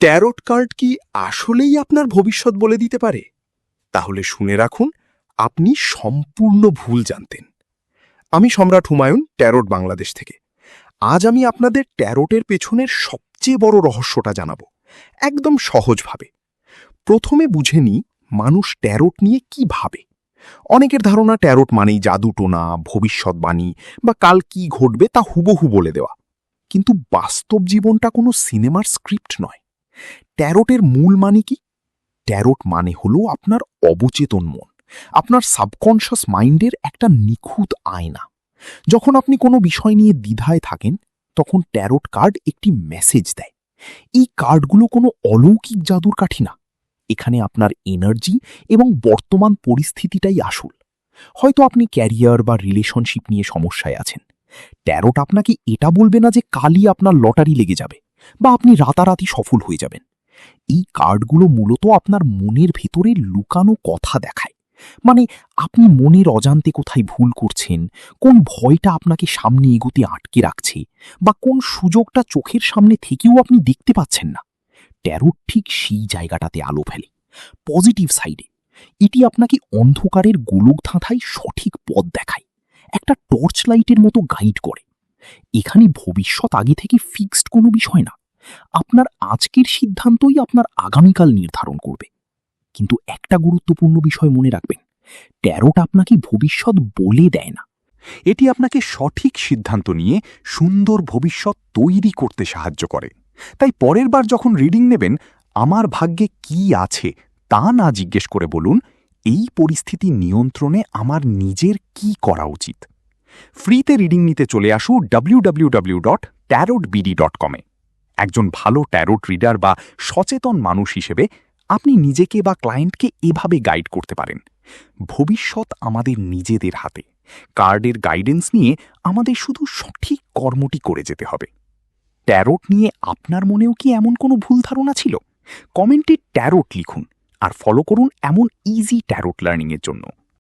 Tarot card কি আসলেই আপনার ভবিষ্যৎ বলে দিতে পারে? তাহলে শুনে রাখুন, আপনি সম্পূর্ণ ভুল জানতেন। আমি সম্রাট হুমায়ুন, ট্যারোট বাংলাদেশ থেকে। আজ আমি আপনাদের ট্যারোটের পেছনের সবচেয়ে বড় রহস্যটা জানাবো, একদম সহজভাবে। প্রথমে বুঝে নিই মানুষ ট্যারোট নিয়ে কি ভাবে। অনেকের ধারণা ট্যারোট মানেই জাদুটোনা, ভবিষ্যৎবাণী বা কাল কি ঘটবে তা হুবহু বলে দেওয়া। কিন্তু বাস্তব জীবনটা কোনো সিনেমার স্ক্রিপ্ট নয়। ট্যারোটের মূল মানে কি? ট্যারোট মানে হলো আপনার অবচেতন মন, আপনার সাবকনশাস মাইন্ডের একটা নিখুঁত আয়না। যখন আপনি কোনো বিষয় নিয়ে দ্বিধায় থাকেন, তখন ট্যারোট কার্ড একটি মেসেজ দেয়। এই কার্ডগুলো কোনো অলৌকিক জাদুর কাঠি না। এখানে আপনার এনার্জি এবং বর্তমান পরিস্থিতিটাই আসল। হয়তো আপনি ক্যারিয়ার বা রিলেশনশিপ নিয়ে সমস্যায় আছেন। ট্যারোট আপনাকে এটা বলবে না যে কালই আপনার লটারি লেগে যাবে বা আপনি রাতারাতি সফল হয়ে যাবেন। এই কার্ডগুলো মূলত আপনার মনের ভেতরে লুকানো কথা দেখায়। মানে আপনি মনের অজান্তে কোথায় ভুল করছেন, কোন ভয়টা আপনাকে সামনে এগোতে আটকে রাখছে, বা কোন সুযোগটা চোখের সামনে থেকেও আপনি দেখতে পাচ্ছেন না। ট্যারোট ঠিক সেই জায়গাটাতে আলো ফেলে, পজিটিভ সাইডে। এটি আপনাকে অন্ধকারের গোলকধাঁধায় সঠিক পথ দেখায়, একটা টর্চ লাইটের মতো গাইড করে। এখানে ভবিষ্যৎ আগে থেকে ফিক্সড কোনো বিষয় না। আপনার আজকের সিদ্ধান্তই আপনার আগামীকাল নির্ধারণ করবে। কিন্তু একটা গুরুত্বপূর্ণ বিষয় মনে রাখবেন, ট্যারোট আপনাকে ভবিষ্যৎ বলে দেয় না। এটি আপনাকে সঠিক সিদ্ধান্ত নিয়ে সুন্দর ভবিষ্যৎ তৈরি করতে সাহায্য করে। তাই পরের বার যখন রিডিং নেবেন, আমার ভাগ্যে কি আছে তা না জিজ্ঞেস করে বলুন, এই পরিস্থিতি নিয়ন্ত্রণে আমার নিজের কি করা উচিত। ফ্রিতে রিডিং নিতে চলে আসু www.tarotbd.com-এ। একজন ভালো ট্যারোট রিডার বা সচেতন মানুষ হিসেবে আপনি নিজেকে বা ক্লায়েন্টকে এভাবে গাইড করতে পারেন। ভবিষ্যৎ আমাদের নিজেদের হাতে। কার্ডের গাইডেন্স নিয়ে আমাদের শুধু সঠিক কর্মটি করে যেতে হবে। ট্যারোট নিয়ে আপনার মনেও কি এমন কোনো ভুল ধারণা ছিল? কমেন্টে ট্যারোট লিখুন আর ফলো করুন এমন ইজি ট্যারোট লার্নিংয়ের জন্য।